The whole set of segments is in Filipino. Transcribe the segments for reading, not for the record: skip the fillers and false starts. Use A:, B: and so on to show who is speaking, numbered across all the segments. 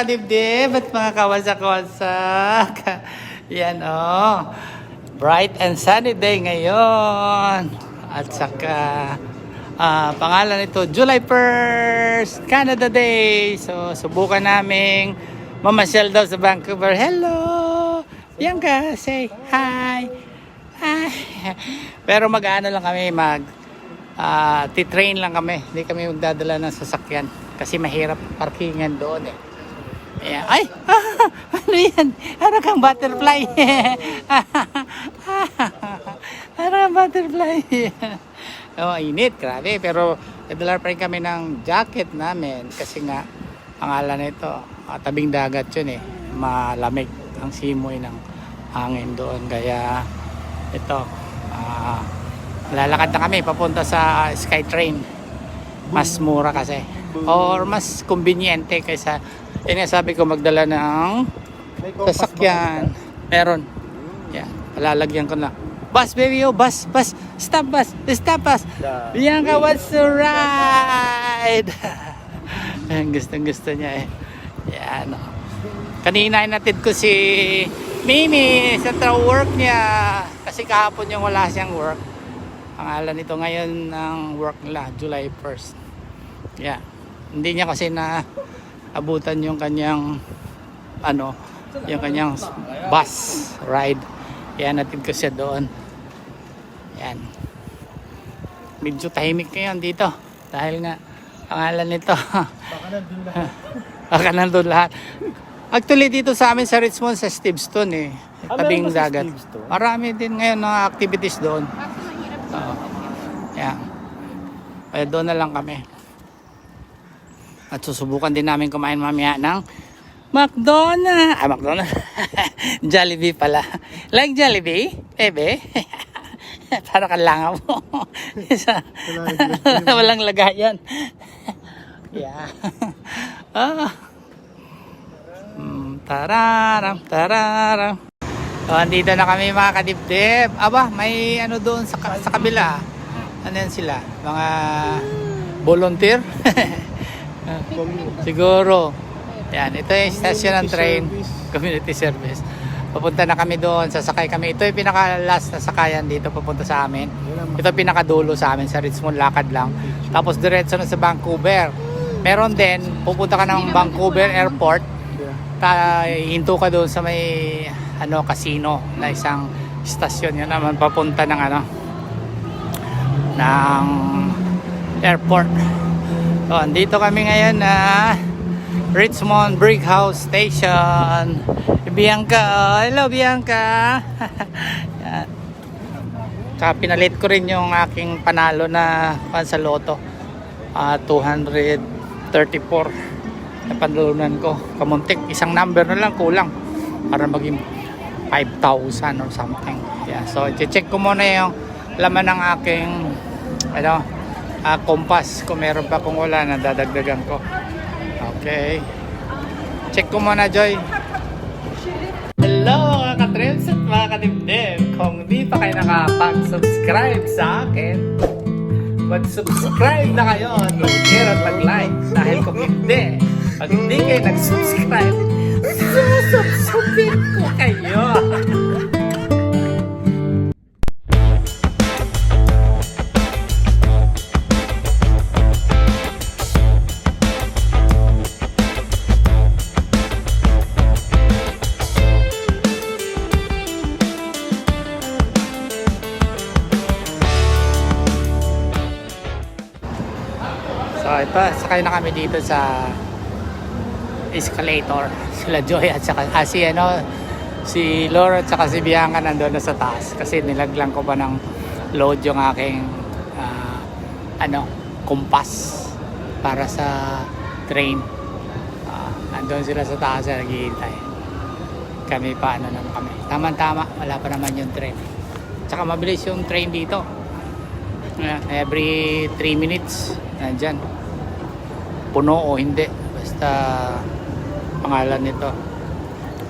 A: kadibdib at mga kawasak-wasak. Yan bright and sunny day ngayon. At saka pangalan nito July 1st, Canada Day. So subukan naming mamasyal daw sa Vancouver. Hello Bianca, say hi. Hi. Pero mag-ano lang kami, titrain lang kami. Hindi kami magdadala ng sasakyan kasi mahirap parkingan doon eh. Ayan. Ay! Ano yan? Ano kang butterfly? Ano kang butterfly? Init, grabe. Pero nadala pa rin kami ng jacket namin kasi nga pangalan nito, tabing dagat yun eh. Malamig ang simoy ng hangin doon. Kaya ito, lalakad na kami papunta sa SkyTrain. Mas mura kasi. Or mas conveniente kaysa sabi ko magdala ng sasakyan. Meron. Yan, palalagyan ko na. Bus baby, bus. Stop bus. Bianca wants to ride. Gusto niya eh. Yan. Kanina inatid ko si Mimi sa work niya. Kasi kahapon yung wala siyang work. Pangalan nito ngayon ng work nila, July 1st. Yeah. Hindi niya kasi na abutan yung kanyang yung kanyang bus ride. Kaya natid ko siya doon. Yan. Medyo tahimik ngayon dito dahil nga pangalan nito baka nandun lahat. Actually dito sa amin sa Richmond, sa Steveston eh, tabing dagat. Marami din ngayon ng activities doon. Yan. Kaya doon na lang kami. At susubukan din namin kumain mamaya ng McDonald's. McDonald's. Jollibee pala. Like Jollibee, bebe? Para kang langaw mo. Walang lagayan. Yeah. Tararam. So, andito na kami mga kadibdib. Aba, may doon sa kabila. Ano yan sila? Mga volunteer? Siguro. Yan, ito yung station ng train. Community service. Papunta na kami doon, sasakay kami. Ito yung pinaka-last na sakayan dito papunta sa amin. Ito pinakadulo sa amin sa Richmond, lakad lang. Tapos diretso na sa Vancouver. Meron din, pupunta ka ng Vancouver Airport. Hinto ka doon sa may casino na isang stasyon. Yun naman papunta ng ng airport. So, andito kami ngayon na Richmond Brighouse Station. Bianca, hello Bianca. Yan. Tsaka pinalit ko rin yung aking panalo na sa loto. 234 na panalunan ko. Kamuntik, isang number na lang kulang para maging 5,000 or something. Yeah, so i-check ko muna yung laman ng aking compass kung meron pa, kung wala na dadagdagan ko. Okay, check ko muna, Joy. Hello mga ka-trips at mga ka-dibdib. Kung di pa kayo nakapag-subscribe sa akin, mag-subscribe na kayo at mag-share at mag-like. Dahil kung pag hindi kayo nag-subscribe, susubsubin ko kayo. So ito, sakay na kami dito sa escalator. Sila Joy at saka si Laura at saka si Bianca nandoon na sa taas kasi nilaglang ko pa ng load yung aking compass para sa train. Nandoon sila sa taas na naghihintay. Kami pa naman kami. Tama-tama, wala pa naman yung train. Tsaka mabilis yung train dito. Every 3 minutes nandyan. Puno o hindi, basta pangalan nito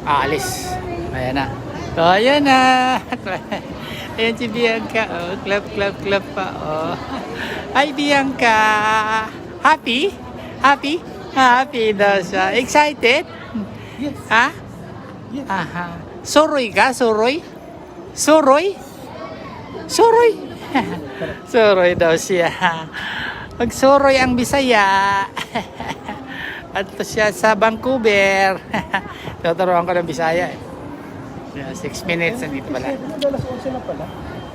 A: aalis. Ayan na. So ayan na. Ayan si Bianca. Clap pa. Hi Bianca. Happy? Happy daw siya. Excited?
B: Yes.
A: Ha?
B: Yes.
A: Aha. Suroy ka? Suroy? Suroy? Suroy? Suroy daw siya. Pag-suroy ang Bisaya. At siya sa Vancouver. Tuturuan ko ng Bisaya eh. 6 minutes, nandito pala.
B: Madalas 11 na pala.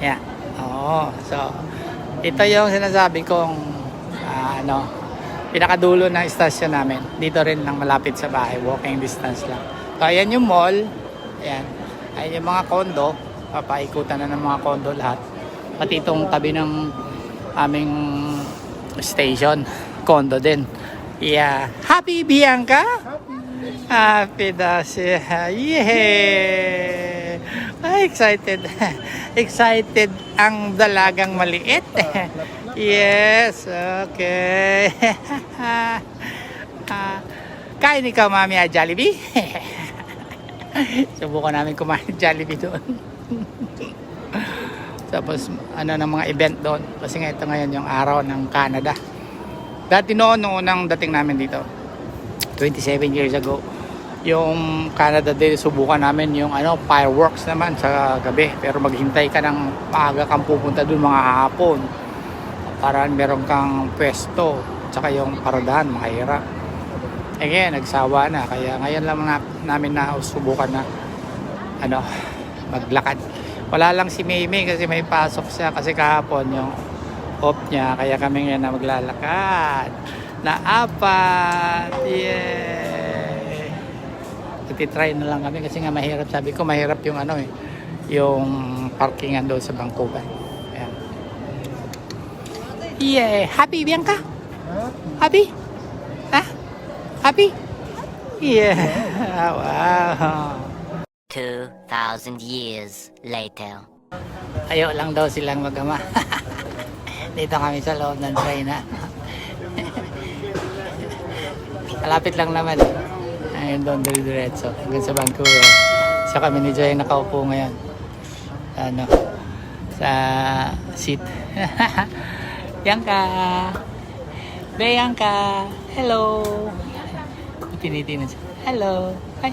A: Yeah. Oo. So, ito yung sinasabi kong pinakadulo ng istasyon namin. Dito rin lang malapit sa bahay. Walking distance lang. So, ayan yung mall. Ayan. Ayan yung mga condo. Papaikutan na ng mga condo lahat. Pati itong tabi ng aming station. Condo din. Yeah. Happy Bianca? Happy daw siya. Yeah! Ay, excited. Excited ang dalagang maliit. Yes, okay. Kain ikaw, Mami, Jollibee? Subukan namin kumain Jollibee doon. Tapos, ng mga event doon. Kasi nga ito ngayon yung araw ng Canada. Dati noon, nung unang dating namin dito, 27 years ago, yung Canada Day, subukan namin yung fireworks naman sa gabi. Pero maghintay ka ng maaga kang pupunta doon mga hapon. Para meron kang pwesto. Tsaka yung paradahan, mahirap. Eh ngayon, nagsawa na. Kaya ngayon lang namin subukan na maglakad. Wala lang si Maymay kasi may pasok siya. Kasi kahapon yung off niya. Kaya kami ngayon na maglalakad. Na apat. Yeah. Titry na lang kami kasi nga mahirap. Sabi ko mahirap yung yung parkingan doon sa Vancouver. Ayan. Yeah. Happy Bianca? Happy? Ha? Happy? Yeah. Wow.
C: 2,000 years later.
A: Ayaw lang daw silang mag-ama. Dito kami sa loob ng train na. Malapit lang naman. Ayun doon, diretso hanggang sa Vancouver. So kami ni Joy nakaupo ngayon sa seat. Bianca, Bianca, hello. Tinitingnan siya. Hello. Hi.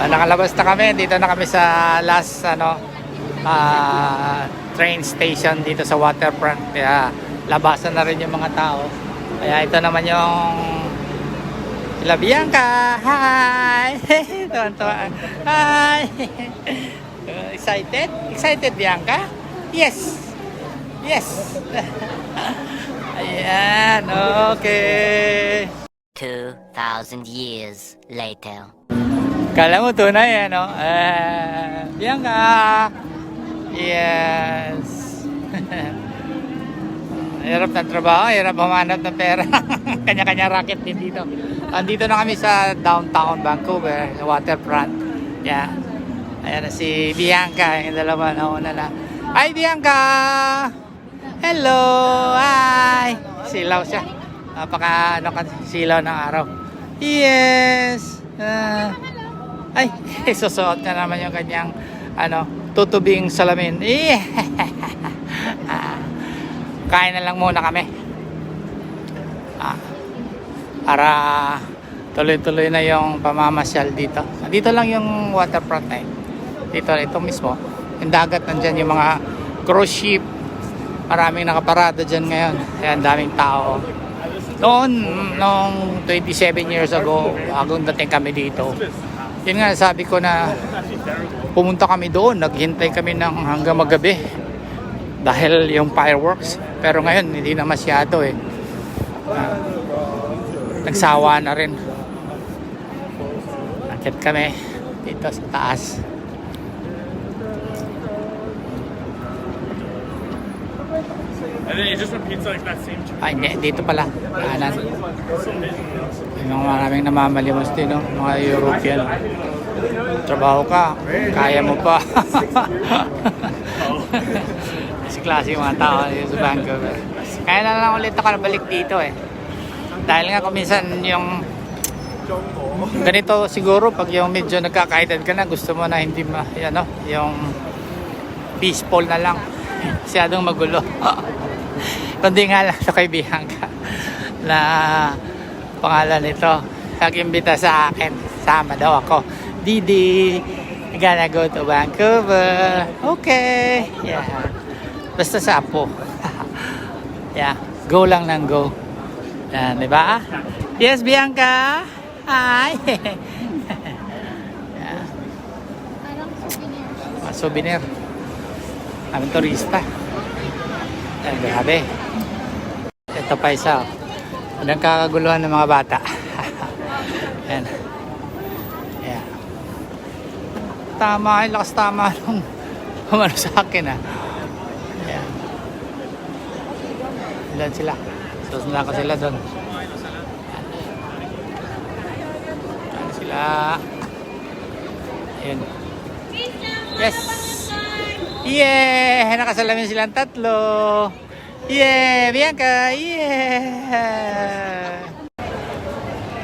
A: Nakalabas na kami. Dito na kami sa last train station dito sa waterfront. Kaya labasan na rin yung mga tao. Kaya ito naman yung sila Bianca. Hi! Tuwan-tuwan. Hi! Excited? Excited Bianca? Yes! Yes! Ayan, okay.
C: 2,000 years later.
A: Kala mo tunay, Bianca! Yes! Hirap ng trabaho, hirap humanap ng pera. Kanya-kanya racket din dito. Andito na kami sa downtown Vancouver, sa waterfront. Yeah. Ayan na si Bianca, yung dalawa na una na. Hi Bianca! Hello! Hi! Silaw siya. Napaka silaw ng araw. Yes! Ay, susuot na naman yung kanyang tutubing salamin. Kain na lang muna kami. Para tuloy-tuloy na yung pamamasyal dito. Dito lang yung waterfront na yun. Dito, ito mismo. Yung dagat nandyan, yung mga cruise ship. Maraming nakaparada dyan ngayon. Kaya ang daming tao. Noong 27 years ago, bagong dating kami dito. Yun nga, sabi ko na pumunta kami doon. Naghintay kami ng hanggang magabi. Dahil yung fireworks. Pero ngayon, hindi na masyado eh. Nagsawa na rin. Nakit kami dito sa taas.
D: And then you just want pizza like that same
A: Ay, hindi. Dito pala. Kanan. Yung maraming namamalimos din, no? Mga European. Trabaho ka. Kaya mo pa. Kasi klase yung mga tao sa Vancouver. Kaya na lang ulit ako nabalik dito eh. Dahil nga kuminsan yung ganito siguro pag yung medyo nagkakaedad ka na gusto mo na hindi yung peaceful na lang. Masyadong magulo. Kundi nga lang sa kaibigan ka na pangalan nito. Nag-imbita sa akin. Sama daw ako. Didi, gonna go to Vancouver. Okay. Yeah. Basta sa Apo. Yeah. Go lang ng go. Yan, di ba? Yes, Bianca. Hi. Yeah. Souvenir. Aming turista. Yan, grabe. Ito pa isa. Walang kakaguluhan ng mga bata. Yan. Yeah. Tama, lakas tama nung umano sa akin ah. Yan. Ilan sila? Susundan ko sila doon. Yan sila. Ayun. Yes! Yeah! Nakasalamin silang tatlo. Yeah! Bianca! Yeah!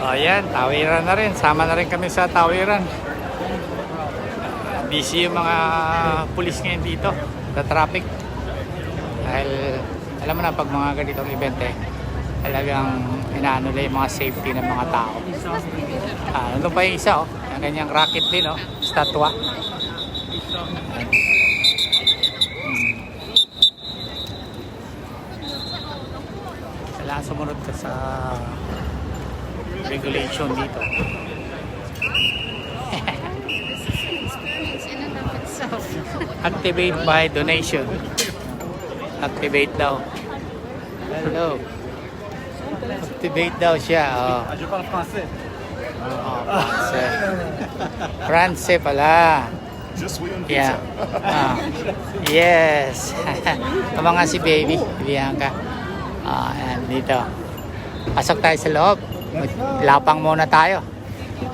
A: O yan, tawiran na rin. Sama na rin kami sa tawiran. Busy yung mga pulis ngayon dito sa traffic. Dahil alam mo na pag mga ganitong event talagang inaano na yung mga safety ng mga tao. Nandun pa yung isa yung ganyang racket din statwa. Kailangan sumunod ka sa regulation dito. Activate by donation. Activate daw. Hello. Activate daw siya. Oh.
B: Je parle français.
A: Oh, France. France pala. Yeah. Yes. Tama nga si baby. Bianca. Ayan, dito. Pasok tayo sa loob. Lapang muna tayo.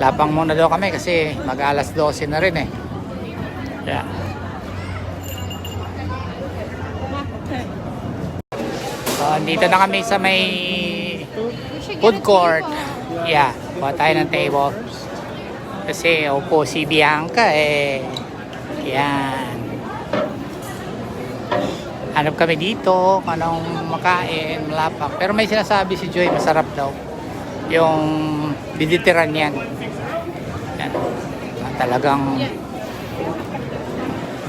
A: Lapang muna daw kami kasi mag-alas 12 na rin eh. Yeah. Dito na kami sa may food court. Yeah, buha tayo ng table. Kasi upo si Bianca eh. Yan. Hanap kami dito, anong makain, malapang. Pero may sinasabi si Joy, masarap daw. Yung Mediterranean. Yan. Talagang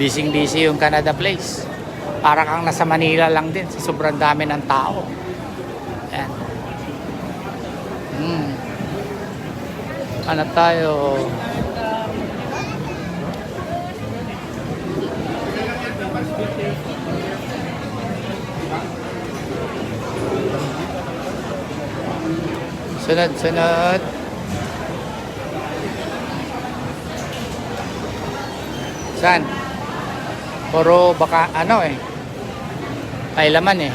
A: busy yung Canada Place. Para kang nasa Manila lang din sa sobrang dami ng tao. Yan. Ano tayo? Sunod. Saan? Puro baka may laman eh.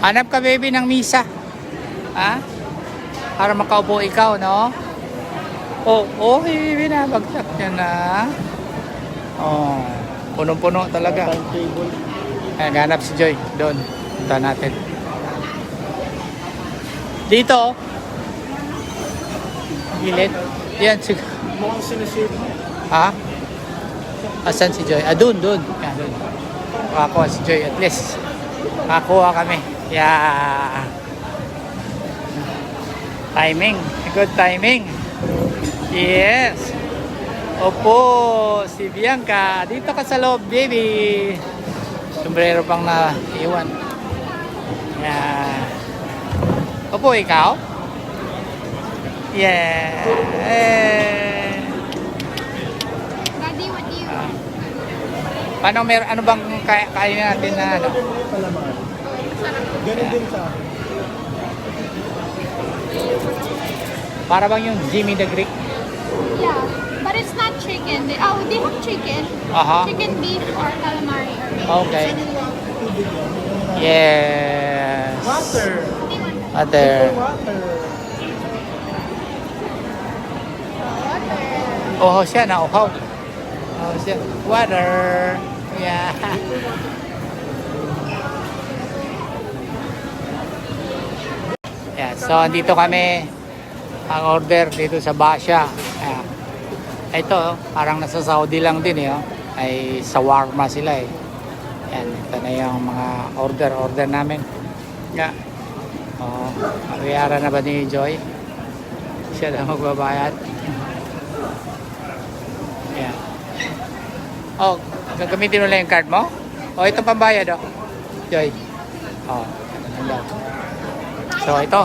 A: Hanap ka baby ng misa. Ha? Para makaupo ikaw, no? Binabagsak niya na. Punong-puno talaga. Ayan, hanap si Joy. Doon. Punta natin. Dito. Gilid. Yan.
B: Mukhang sinasave mo.
A: Ha? Asan si Joy? Doon. Yan, doon. Makakuha si Joy. At least, makakuha kami. Yeah. Timing. Good timing. Yes. Opo, si Bianca. Dito ka sa loob, baby. Sombrero pang naiwan. Yeah. Opo, ikaw? Yeah.
E: Daddy, what do you want?
A: Paano ano bang kain natin na ano?
B: Palaman. Ganun din sa akin.
A: Para bang yung Jimmy the Greek?
E: Yeah, but it's not chicken. They have chicken. Chicken, beef, or calamari. Or
A: Okay. Yes.
B: Water.
A: Water. Oh, siya na uhaw. Oh, siya. Water. Yeah. Yeah, so andito kami ang order dito sa Basha. Ayan. Ito, parang nasa Saudi lang din eh. Ay shawarma sila eh. Yan, ito na yung mga order namin. Yeah. Oh, bayaran na ba ni Joy? Siya lang magbabayad. Yan. Oh, gagamitin mo lang yung card mo? Oh, ito pambayad oh. Joy. Oh, ano daw. So ito,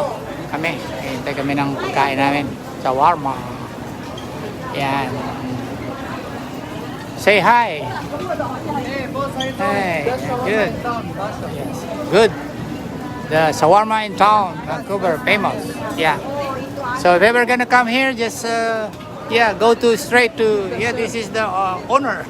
A: kami. Hintay kami ng pagkain namin. Shawarma. Yan. Say hi. Hey, good. Yes, good. The shawarma in town, Vancouver, famous. Yeah. So if ever gonna come here, just yeah, go to straight to this is the owner.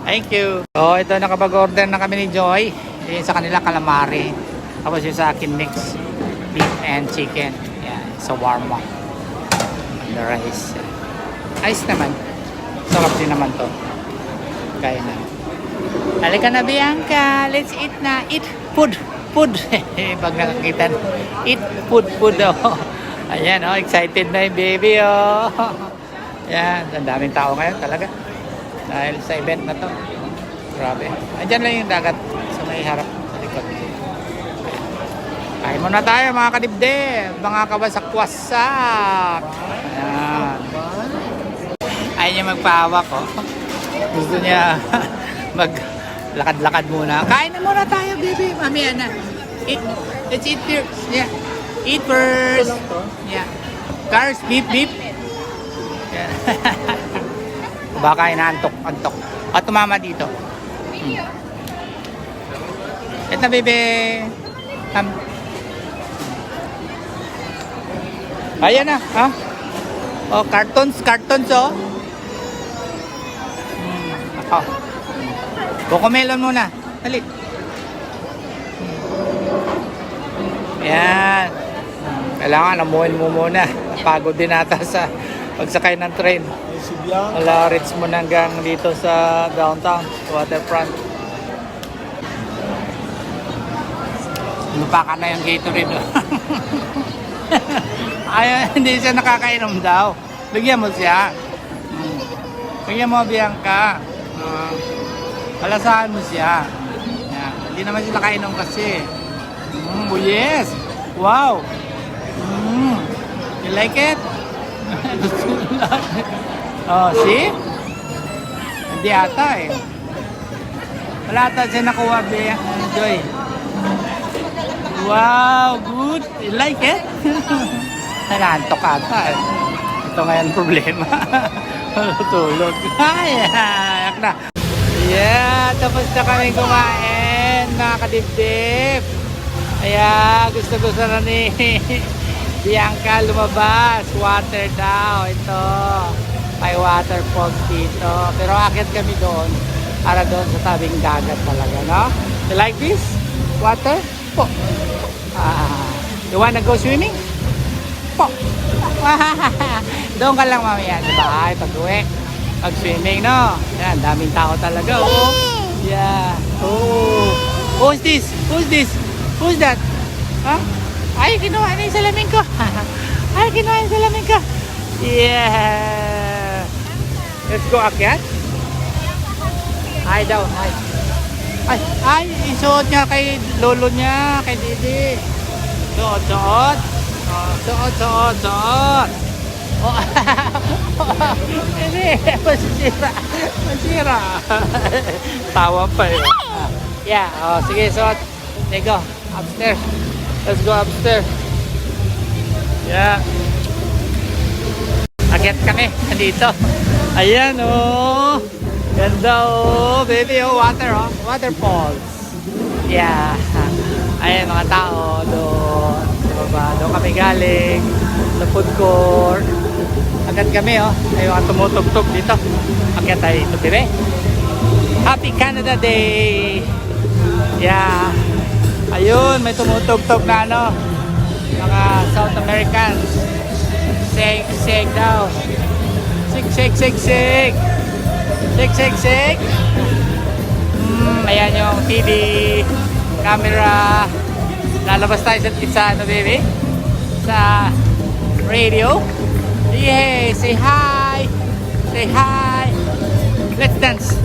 A: Thank you. Oh, ito nakapag-order na kami ni Joy. Yung sa kanila calamari. Tapos yung sa akin mix beef and chicken. Yeah, shawarma. And the rice. Ayos naman. Sarap din naman to. Kaya na. Halika na, Bianca. Let's eat na. Eat food. Food. Pag nakakita. Eat food. Oh. Ayan, oh. Excited na yung baby, oh. Ayan. Ang daming tao ngayon talaga. Dahil sa event na to. Grabe. Andyan lang yung dagat sa may harap. Sa likod. Kain muna tayo, mga kadibdib. Mga kawasak-wasak. Ayan. Ayaw niya magpahawak, oh. Gusto niya maglakad-lakad muna. Kain na muna tayo, baby. Mamaya na. Let's eat first. Yeah. Eat first. Yeah. Cars, beep. Yeah. Baka inaantok. At tumama dito. Ito, baby. Ayan na, ha? Oh, cartons, oh. Ako. Cocomelon muna. Dali. Yan. Kailangan amuhin mo muna. Pagod din ata sa pagsakay ng train.
B: Si Bianca.
A: Wala reach mo hanggang dito sa downtown, waterfront. Lupakan na yung Gatorade. Ay, hindi siya nakakainom daw. Bigyan mo siya. Bigyan mo, Bianca. Palasahan mo siya. Yan. Hindi naman siya nakainom kasi. Oh yes. Wow. You like it? Oh, see? Hindi ata eh. Wala ata siya nakuha, Joy. Wow, good. You like it? Nanantok ata eh. Ito ngayon problema. Tulog. Ay, ayak na. Yeah, tapos na kami kumain. Nakakadibdib. Kaya gusto na ni Bianca lumabas. Water daw. Ito. May waterfalls dito. Pero akit kami doon. Para doon sa tabing dagat talaga, no? You like this? Water? Po. You wanna go swimming? Po. Doon ka lang mamaya, di ba? Ay, pag-uwi. Pag-swimming, no? Yan, daming tao talaga, oh. Yeah. Oh. Who's this? Who's that? Huh? Ay, kinuha na yung salamin ko. Ay, kinuha yung salamin ko. Yeah. Let's go akyat. Ay daw, ay. Ay, isuot niya kay lolo niya, kay Didi. Suot. Suot. Oh. Hindi, masira. Tawa pa eh. Yeah, oh, sige, suot. Let's go, upstairs. Let's go upstairs. Yeah. Akyat kami, nandito. Ayan, oh. Ganda, oh. Baby, oh, waterfalls. Yeah. Ayan, mga tao doon. Doon kami galing sa food court. Agad kami, oh. Ay, mga tumutugtog dito. Akyat tayo ito, bebe. Happy Canada Day! Yeah. Ayun, may tumutugtog na ano. Mga South Americans. Shake daw. Shake. Ayan yung TV, camera. Lalabas tayo sa ano, baby? Sa radio. Yay! Say hi! Let's dance!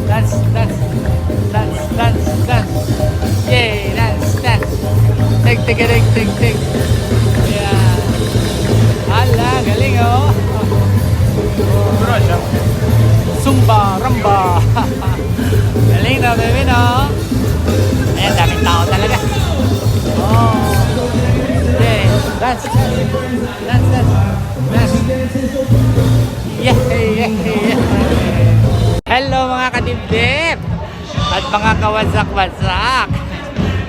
A: Dance, dance. Dance, dance, dance. Yay, dance, dance. Tig, tig, tig, tig, tig. Yeah. Hala, galing oh. Zumba, rumba. Galing na, baby, no? Ayan, daming tao talaga. Oh. Yeah, dance. Dance, dance. Dance. Yeah, yeah, yeah. Hello mga kadibdib at mga kawasak-wasak.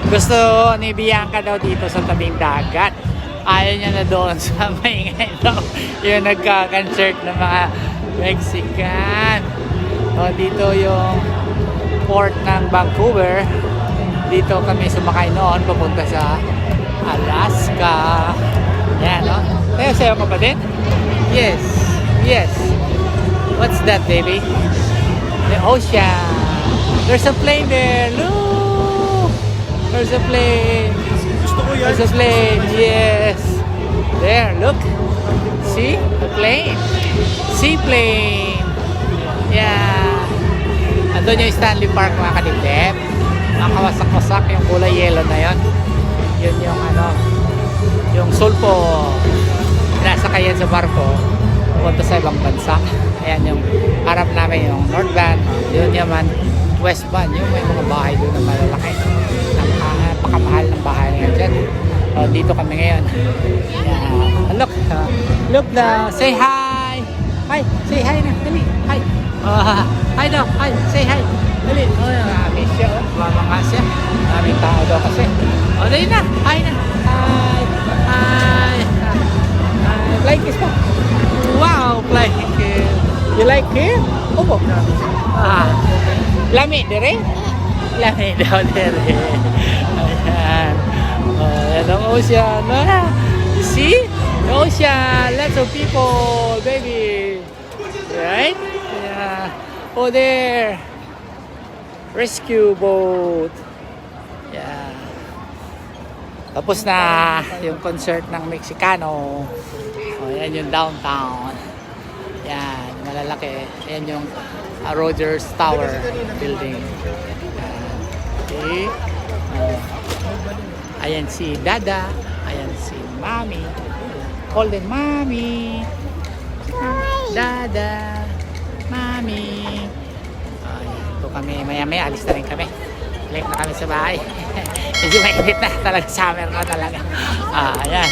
A: Gusto ni Bianca daw dito sa tabing dagat. Ayaw niya na doon sa maingay daw yung nagka-concert ng mga Mexican. O, dito yung port ng Vancouver. Dito kami sumakay noon papunta sa Alaska. Yan, no? Tayo sa'yo kapatid? Yes. Yes. What's that, baby? The ocean. There's a plane there. Look. There's a plane.
B: Gusto ko yan.
A: There's a plane. Yes. There, look. See? The plane. Seaplane. Yeah. Andun yung Stanley Park mga kadibdib. Mga kawasak-wasak yung kulay yellow na yon. Yun yung ano, yung sulpo. Sinasakayan sa barko punta sa ibang bansa. Ayan yung harap namin yung North Van. Yun naman West Van. Yung may mga bahay doon na malalaki. Napakamahal ng bahay nga dyan. O, dito kami ngayon. Yeah. Look. Look na. Say hi. Hi. Say hi na. Dali. Hi. Hi daw. Hi. Say hi. Dali. Miss siya. Mamanga siya. Maraming tao daw kasi. O, dali na. Hi na. Hi. Hi. Flying kiss pa. Wow, flying kiss. You like it? Opo. Lami, dire? Lami daw, dire. Ayan. Yan ang ocean. You see? The ocean. Lots of people, baby. Right? Yeah. Oh, there. Rescue boat. Yeah. Tapos na yung concert ng Mexicano. Oh, yan yung downtown. Yan, malalaki. Yan yung Rogers Tower building. Yan. Okay. Ayan si Dada. Ayan si Mami. Call them Mami. Dada. Mami. Ito kami. Maya-maya alis na rin kami. Balik na kami sa bahay. Medyo mainit na. Talaga summer na talaga. Ayan.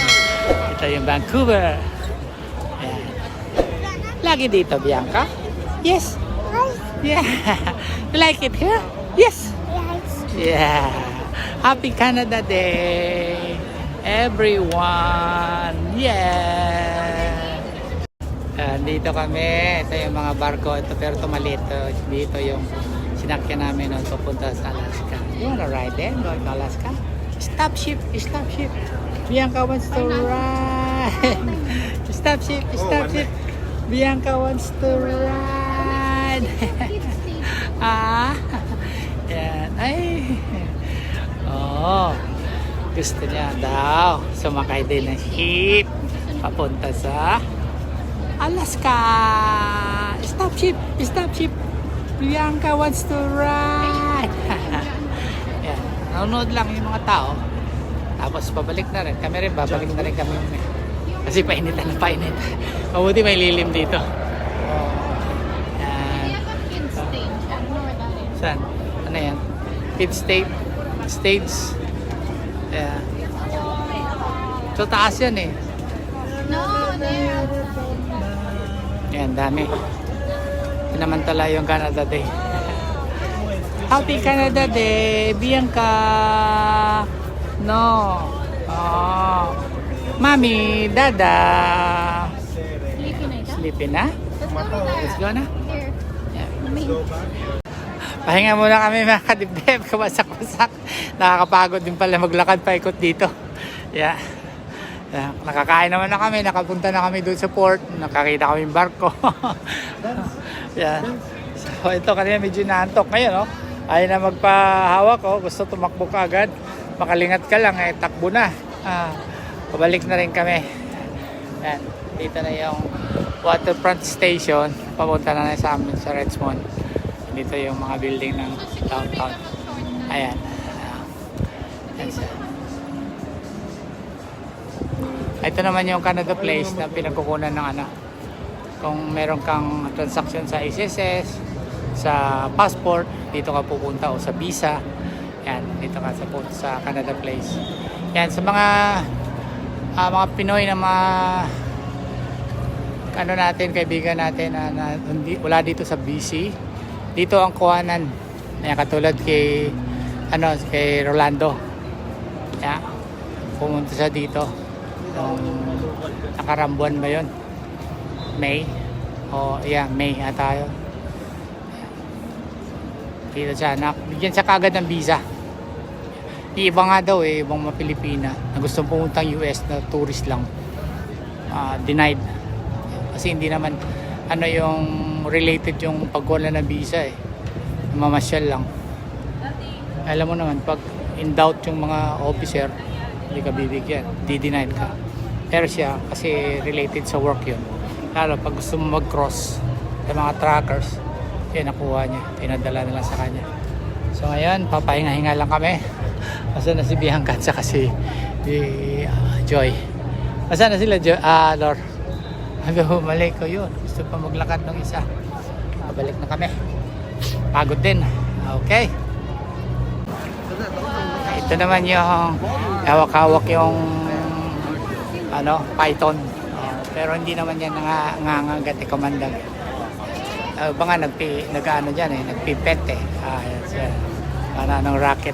A: Ito yung Vancouver. Ayan. Lagi dito, Bianca? Yes. Yeah. You like it here? Yes. Yeah. Happy Canada Day, everyone. Yeah. Dito kami. Ito yung mga barko. Ito pero ito maliit. Dito yung sinakyan namin noon papunta sa Alaska. You wanna ride there? Going to Alaska? Stop ship. Stop ship. Bianca wants to ride. Stop ship. Stop ship. Bianca wants to ride. Yan. Ay. Oh. Gusto niya daw sumakay din ng ship papunta sa Alaska. Stop ship. Stop ship. Bianca wants to ride. Yan. Nanonood lang yung mga tao. Tapos pabalik na rin. Kami rin, babalik na rin kami. Kasi painitan na painit. Mabuti may lilim dito. Yan.
E: Kids stage. I don't know where that is.
A: Saan? Ano yan? Kids stage. Stage. Yeah. So taas yan eh.
E: No, there.
A: Yan, dami. Pinamantala yung Canada Day. Happy Canada Day, Bianca. No. Oh. Mami, Dada.
E: Sleepy na ito?
A: Sleepy na? Let's go na.
E: Here.
A: Yeah.
E: Main.
A: Pahinga muna kami mga kadibdib. Kawasak-wasak. Nakakapagod din pala maglakad paikot dito. Yeah. Yeah. Nakakain naman na kami. Nakapunta na kami doon sa port. Nakakita kami yung barko. Yeah. So ito kanina medyo naantok ngayon. Oh. Ayaw na magpahawak. Oh. Gusto tumakbo ka agad. Makalingat ka lang. Takbo na. Pabalik na rin kami. Yan. Dito na yung waterfront station. Papunta na sa amin sa Richmond. Dito yung mga building ng downtown. Ayan. Ayan siya. Ito naman yung Canada Place na pinagkukunan ng ano. Kung meron kang transaction sa SSS, sa passport, dito ka pupunta o sa visa. Yan, dito ka sa Canada Place. Yan, sa mga Pinoy na mga ano natin, kaibigan natin na wala dito sa BC. Dito ang kuhanan. Yan, katulad kay Rolando. Yan, pumunta siya dito. Nakarambuan ba yun? May? May tayo. Dito siya, bigyan siya kagad ng visa. Iba nga daw ibang mga Pilipina na gustong pumuntang US na tourist lang. Denied. Kasi hindi naman yung related yung pagkuha ng visa mamasyal lang. Alam mo naman, pag in doubt yung mga officer, hindi ka bibigyan, di-denied ka. Pero siya, kasi related sa work yun. Lalo, pag gusto mo mag-cross sa mga trackers, nakuha niya, pinadala nila sa kanya. So ngayon, papahinga-hinga lang kami. Masa na si Bianca at saka si Joy. Masa na sila, Lord? Bumalik ko yun. Gusto pa maglakad ng isa. Balik na kami. Pagod din. Okay. Ito naman yung hawak-hawak yung python. Pero hindi naman yan nangangagat komandang. Baka nagpipet yan siya. Ng racket.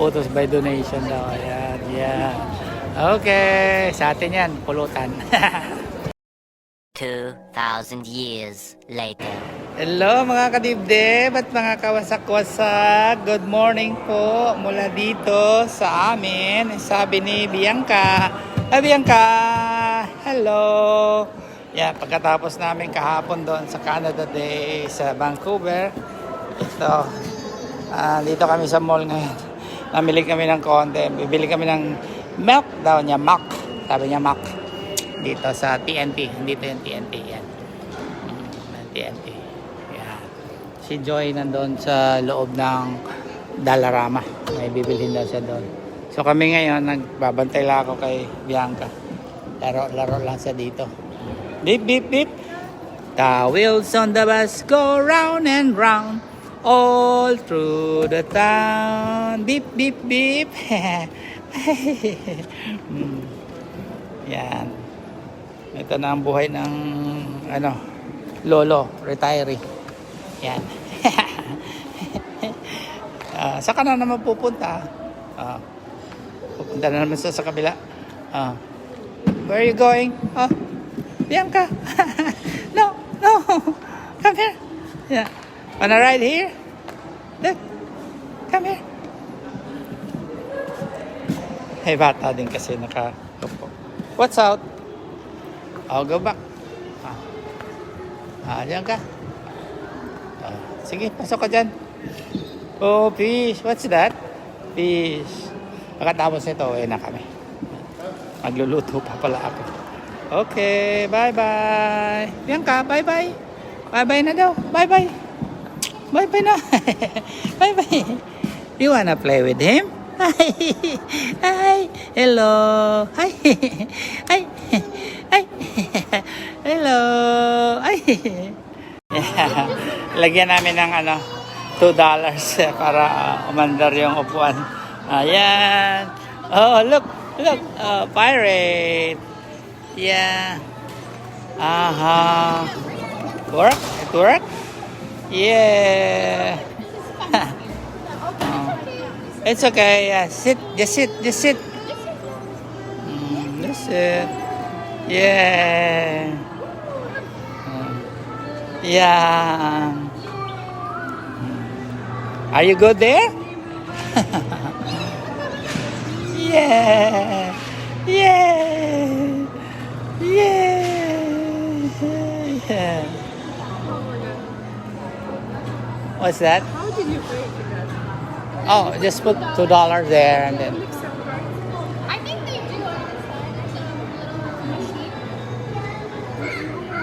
A: Photos by donation daw. Ayan, yan. Okay, sa atin yan, pulutan.
C: 2,000 years later.
A: Hello mga kadibdib at mga kawasak-wasak. Good morning po mula dito sa amin. Sabi ni Bianca. Bianca! Hello! Pagkatapos namin kahapon doon sa Canada Day sa Vancouver. Ito. Dito kami sa mall ngayon. Namili kami ng konti. Bibili kami ng milk daw niya. Mac. Sabi niya Mac. Dito sa TNT. Dito yung TNT. Yan. TNT. Yan. Si Joy nandun sa loob ng Dollarama. May bibilhin daw siya doon. So kami ngayon, nagbabantay lang ako kay Bianca. Laro lang siya dito. Beep, beep, beep. The wheels on the bus go round and round all through the town. Beep, beep, beep. Yan. Ito na ang buhay ng lolo, retiree. Yan. Saka na naman pupunta. Pupunta na naman sa kabila. Where are you going? Bianca. No. Come here. Yeah. Wanna ride here? Look. Come here. Hey, bata din kasi naka-upo. What's out? I'll go back. Diyan ka. Sige, pasok ka dyan. Oh, fish. What's that? Fish. Pagkatapos nito, na kami. Magluluto pa pala ako. Okay, bye-bye. Bianca, bye-bye. Bye-bye na daw. Bye-bye. Bye-bye na. Bye-bye. You wanna play with him? Hi. Hi. Hello. Hi. Hi. Hi. Hello. Hi. Lagyan namin ng $2 para umandar yung upuan. Ayan. Oh, look. Pirate. Yeah. Work? It work? Yeah. It's okay. Yeah. Sit. Just sit. Just sit. Yeah. Yeah. Are you good there? Yeah. What's that?
E: How did you pay for that?
A: Oh, just put $2 there and then.
E: I think they do on the side. There's a little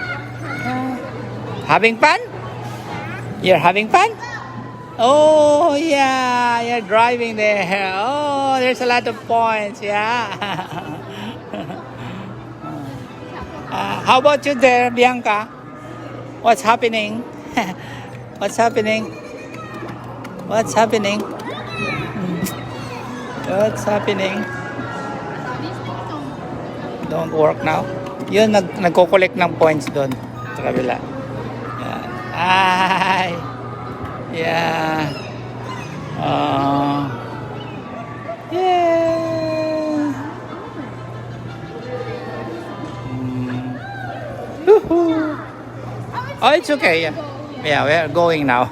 E: machine.
A: Having fun? You're having fun? Oh, yeah. You're driving there. Oh, there's a lot of points. Yeah. How about you there, Bianca? What's happening? What's happening? What's happening? What's happening? Don't work now? Yun, nagko-collect ng points doon sa kabila. Yan. Ay! Yeah. Yeah. Woohoo! Oh, it's okay. Yeah, we're going now.